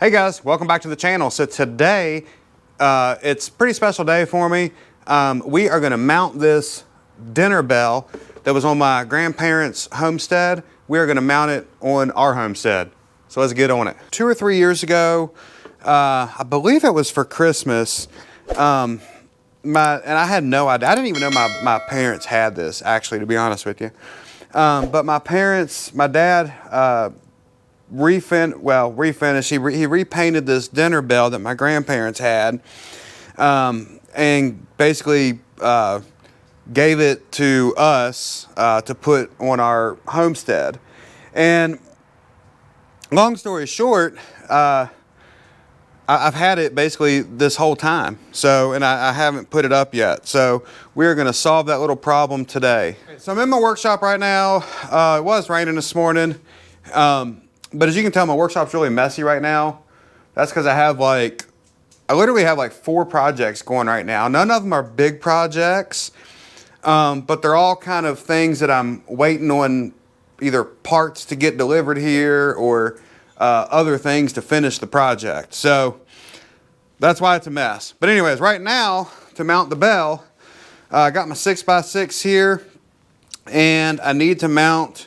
Hey guys, welcome back to the channel. So today, it's a pretty special day for me. We are gonna mount this dinner bell that was on my grandparents' homestead. We are gonna mount it on our homestead. So let's get on it. 2 or 3 years ago, I believe it was for Christmas, and I had no idea. I didn't even know my parents had this, actually, to be honest with you. But my dad, refinished. He repainted this dinner bell that my grandparents had, and basically gave it to us to put on our homestead. And long story short, I've had it basically this whole time. So, and I haven't put it up yet. So we're going to solve that little problem today. So I'm in my workshop right now. It was raining this morning. But as you can tell, my workshop's really messy right now. That's because I literally have like 4 projects going right now. None of them are big projects, but they're all kind of things that I'm waiting on either parts to get delivered here or other things to finish the project. So that's why it's a mess. But anyways, right now, to mount the bell, I got my 6x6 here, and I need to mount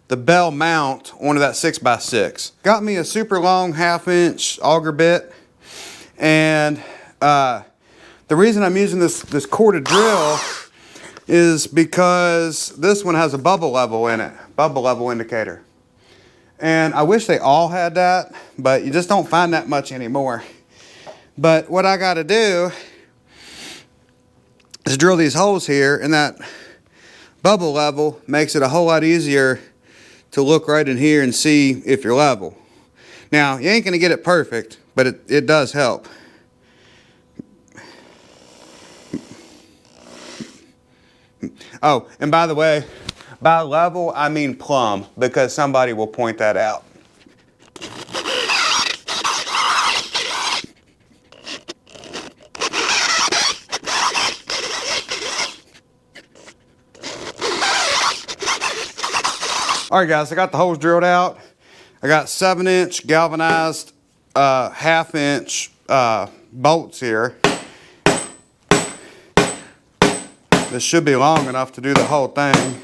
the bell mount onto that 6x6. Got me a super long 1/2-inch auger bit, and the reason I'm using this corded drill is because this one has a bubble level in it, bubble level indicator. And I wish they all had that, but you just don't find that much anymore. But what I got to do is drill these holes here, and that bubble level makes it a whole lot easier to look right in here and see if you're level. Now, you ain't gonna get it perfect, but it does help. Oh, and by the way, by level, I mean plumb, because somebody will point that out. All right, guys, I got the holes drilled out. I got 7-inch galvanized 1/2-inch bolts here. This should be long enough to do the whole thing.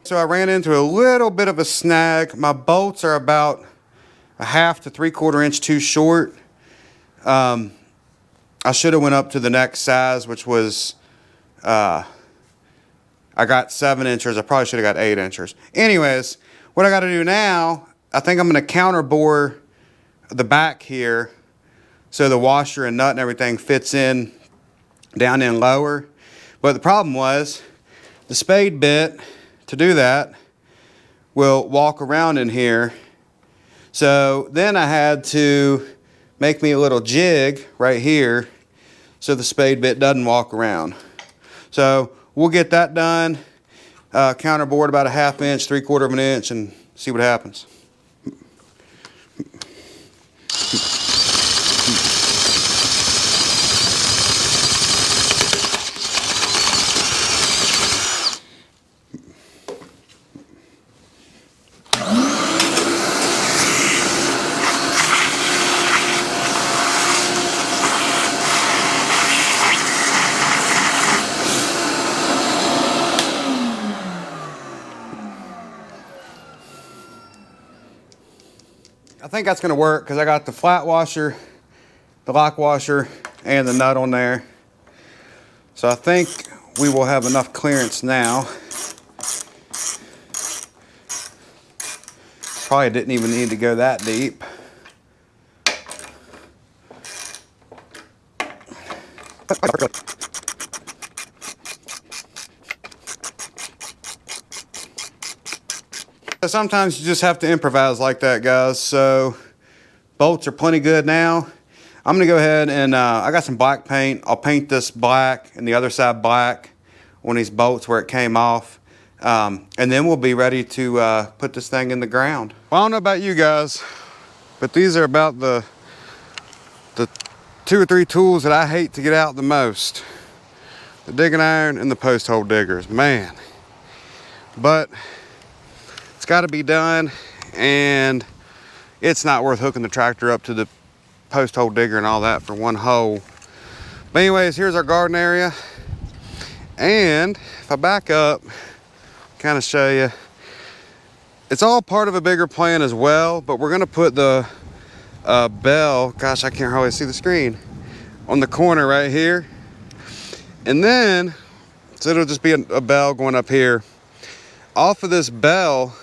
So I ran into a little bit of a snag. My bolts are about 1/2 to 3/4 inch too short. I should have went up to the next size, which was, I got 7 inches. I probably should have got 8 inches. Anyways, what I got to do now, I think I'm going to counter bore the back here so the washer and nut and everything fits in down in lower. But the problem was the spade bit to do that will walk around in here. So then I had to make me a little jig right here so the spade bit doesn't walk around. So we'll get that done, counterboard about 1/2 inch, 3/4 of an inch, and see what happens. I think that's going to work because I got the flat washer, the lock washer, and the nut on there. So I think we will have enough clearance now. Probably didn't even need to go that deep. Sometimes you just have to improvise like that, guys. So bolts are plenty good now. I'm gonna go ahead and I got some black paint. I'll paint this black and the other side black on these bolts where it came off. And then we'll be ready to put this thing in the ground. Well, I don't know about you guys, but these are about the 2 or 3 tools that I hate to get out the most. the digging iron and the post hole diggers, man. But it's got to be done, and it's not worth hooking the tractor up to the post hole digger and all that for one hole. But anyways, here's our garden area. And if I back up, kind of show you, it's all part of a bigger plan as well, but we're gonna put the bell, gosh, I can't hardly see the screen, on the corner right here. And then, so it'll just be a bell going up here. Off of this bell,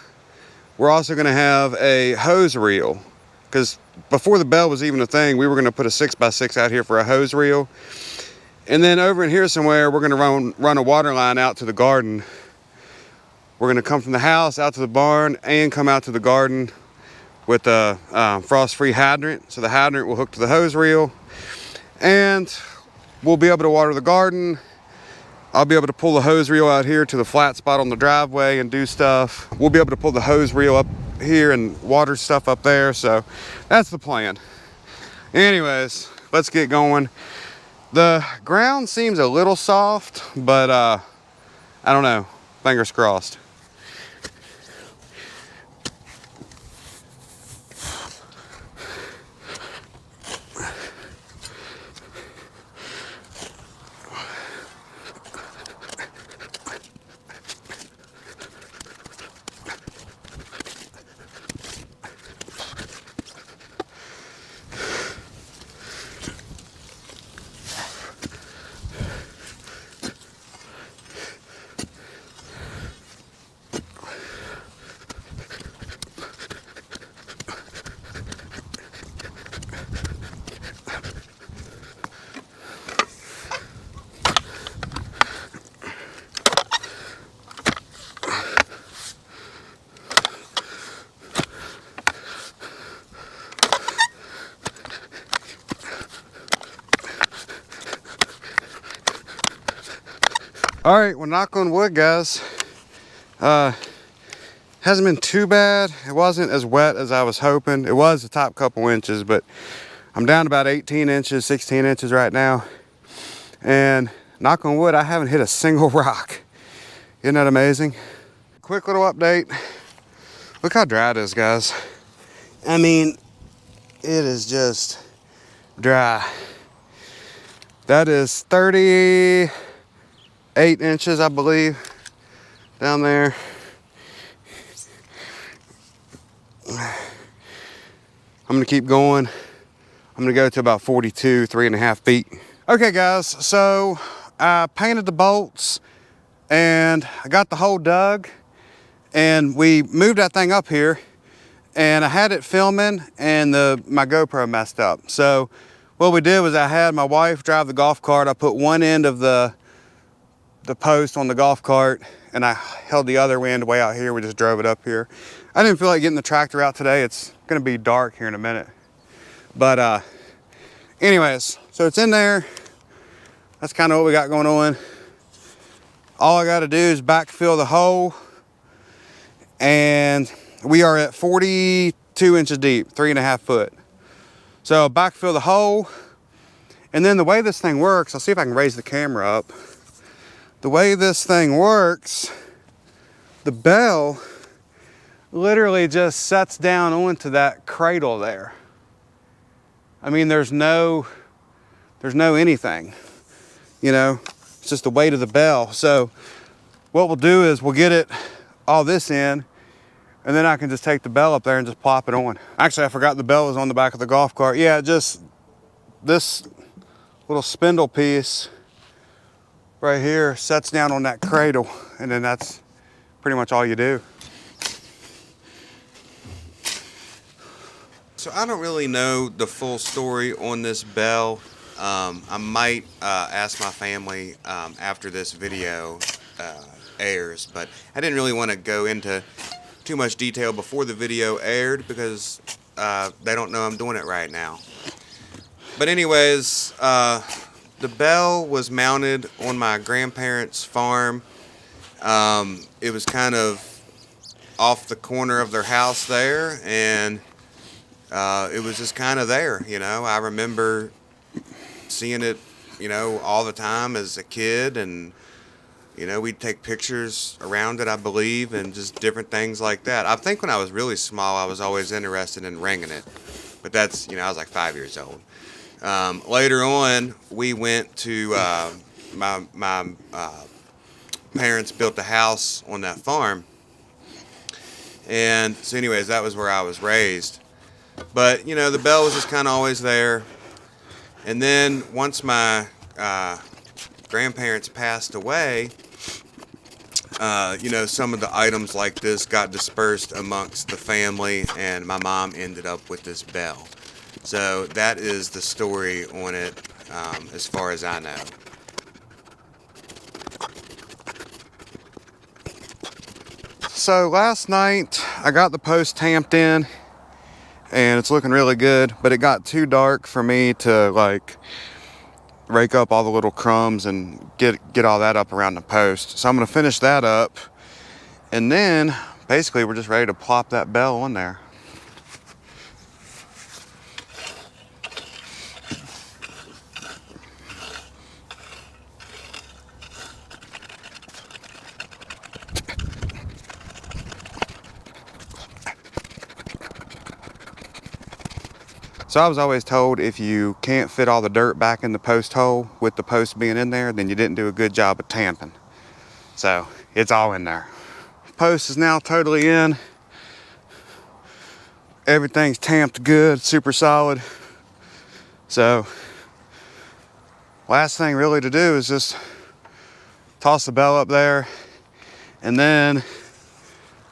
we're also gonna have a hose reel, because before the bell was even a thing, we were gonna put a 6x6 out here for a hose reel. And then over in here somewhere, we're gonna run a water line out to the garden. We're gonna come from the house out to the barn and come out to the garden with a frost-free hydrant. So the hydrant will hook to the hose reel, and we'll be able to water the garden. I'll be able to pull the hose reel out here to the flat spot on the driveway and do stuff. We'll be able to pull the hose reel up here and water stuff up there. So that's the plan. Anyways, let's get going. The ground seems a little soft, but I don't know, fingers crossed. All right, well, knock on wood, guys. Hasn't been too bad. It wasn't as wet as I was hoping. It was the top couple inches, but I'm down about 18 inches, 16 inches right now. And knock on wood, I haven't hit a single rock. Isn't that amazing? Quick little update. Look how dry it is, guys. I mean, it is just dry. That is 38 inches, I believe, down there. I'm gonna keep going. I'm gonna go to about 42, 3.5 feet. Okay, guys, so I painted the bolts and I got the hole dug, and we moved that thing up here, and I had it filming, and my GoPro messed up. So what we did was I had my wife drive the golf cart. I put one end of the post on the golf cart, and I held the other end way out here. We just drove it up here. I didn't feel like getting the tractor out today. It's gonna be dark here in a minute. But anyways, so it's in there. That's kind of what we got going on. All I gotta do is backfill the hole, and we are at 42 inches deep, 3.5 foot. So backfill the hole, and then the way this thing works, I'll see if I can raise the camera up. The way this thing works, the bell literally just sets down onto that cradle there. I mean, there's no anything, you know, it's just the weight of the bell. So what we'll do is we'll get all this in, and then I can just take the bell up there and just plop it on. Actually, I forgot the bell was on the back of the golf cart. Yeah, just this little spindle piece right here sets down on that cradle, and then that's pretty much all you do. So I don't really know the full story on this bell. I might ask my family after this video airs, but I didn't really want to go into too much detail before the video aired because they don't know I'm doing it right now. But anyways, the bell was mounted on my grandparents' farm. It was kind of off the corner of their house there, and it was just kind of there, you know. I remember seeing it, you know, all the time as a kid, and you know, we'd take pictures around it, I believe, and just different things like that. I think when I was really small, I was always interested in ringing it, but that's, you know, I was like 5 years old. Later on, we went to my parents built a house on that farm, and so anyways, that was where I was raised. But you know, the bell was just kind of always there. And then once my grandparents passed away, you know, some of the items like this got dispersed amongst the family, and my mom ended up with this bell. So that is the story on it, as far as I know. So last night I got the post tamped in, and it's looking really good, but it got too dark for me to like rake up all the little crumbs and get all that up around the post. So I'm gonna finish that up, and then basically we're just ready to plop that bell on there. So I was always told if you can't fit all the dirt back in the post hole with the post being in there, then you didn't do a good job of tamping. So it's all in there. Post is now totally in. Everything's tamped good, super solid. So last thing really to do is just toss the bell up there, and then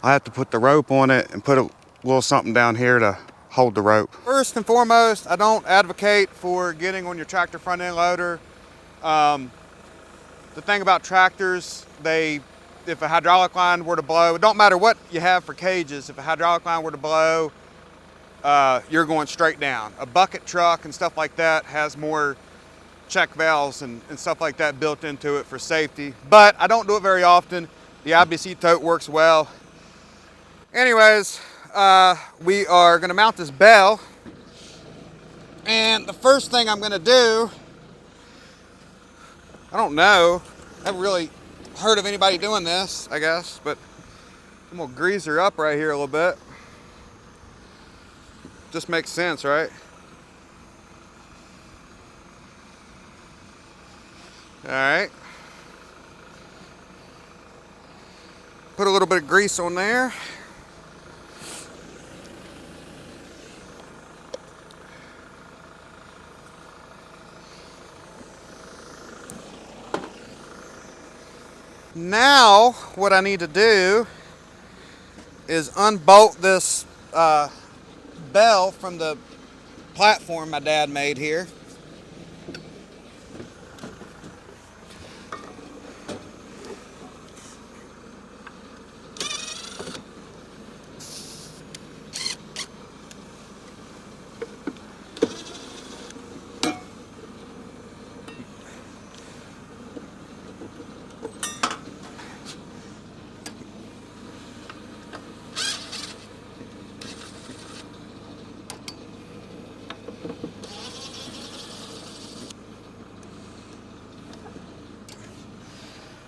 I have to put the rope on it and put a little something down here to hold the rope. First and foremost, I don't advocate for getting on your tractor front end loader. The thing about tractors, if a hydraulic line were to blow, it don't matter what you have for cages, if a hydraulic line were to blow, you're going straight down. A bucket truck and stuff like that has more check valves and stuff like that built into it for safety. But I don't do it very often. The IBC tote works well. Anyways, we are gonna mount this bell. And the first thing I'm gonna do, I don't know, I haven't really heard of anybody doing this, I guess, but I'm gonna grease her up right here a little bit. Just makes sense, right? All right. Put a little bit of grease on there. Now, what I need to do is unbolt this bell from the platform my dad made here.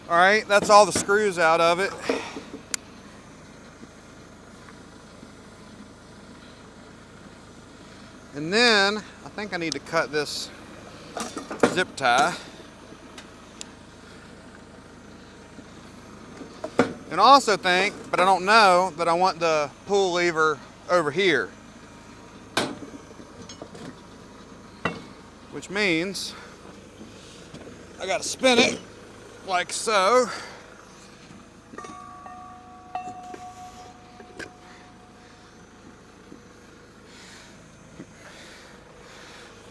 All right, that's all the screws out of it. And then I think I need to cut this zip tie. And I also think, but I don't know, that I want the pull lever over here. Which means I gotta spin it like so.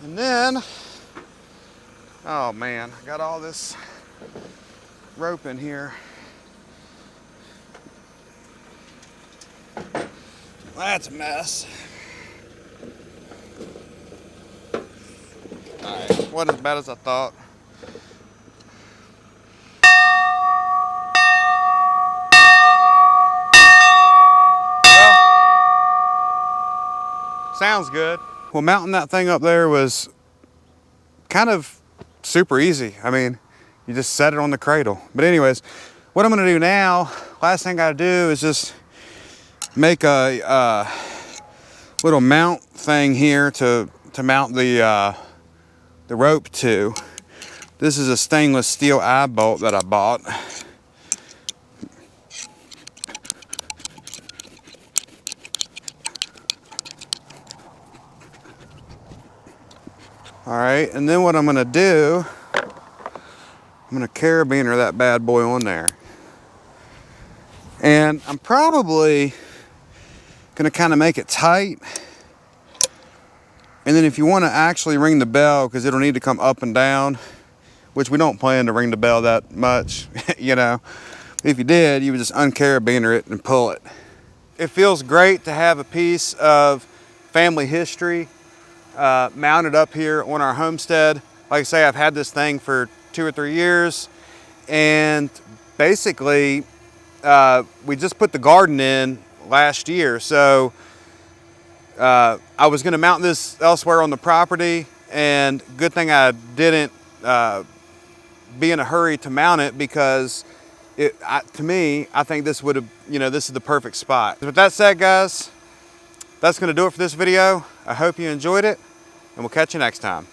And then, oh man, I got all this rope in here. That's a mess. All right, wasn't as bad as I thought. Sounds good. Well, mounting that thing up there was kind of super easy. I mean, you just set it on the cradle. But anyways, what I'm gonna do now, last thing I gotta do is just make a little mount thing here to mount the rope to. This is a stainless steel eye bolt that I bought. All right, and then what I'm gonna do, I'm gonna carabiner that bad boy on there. And I'm probably gonna kind of make it tight. And then if you wanna actually ring the bell, because it'll need to come up and down, which we don't plan to ring the bell that much, you know. If you did, you would just uncarabiner it and pull it. It feels great to have a piece of family history mounted up here on our homestead. Like I say, I've had this thing for 2 or 3 years, and basically we just put the garden in last year. So I was gonna mount this elsewhere on the property, and good thing I didn't be in a hurry to mount it, because to me, I think this would have, you know, this is the perfect spot. With that said, guys, that's gonna do it for this video. I hope you enjoyed it, and we'll catch you next time.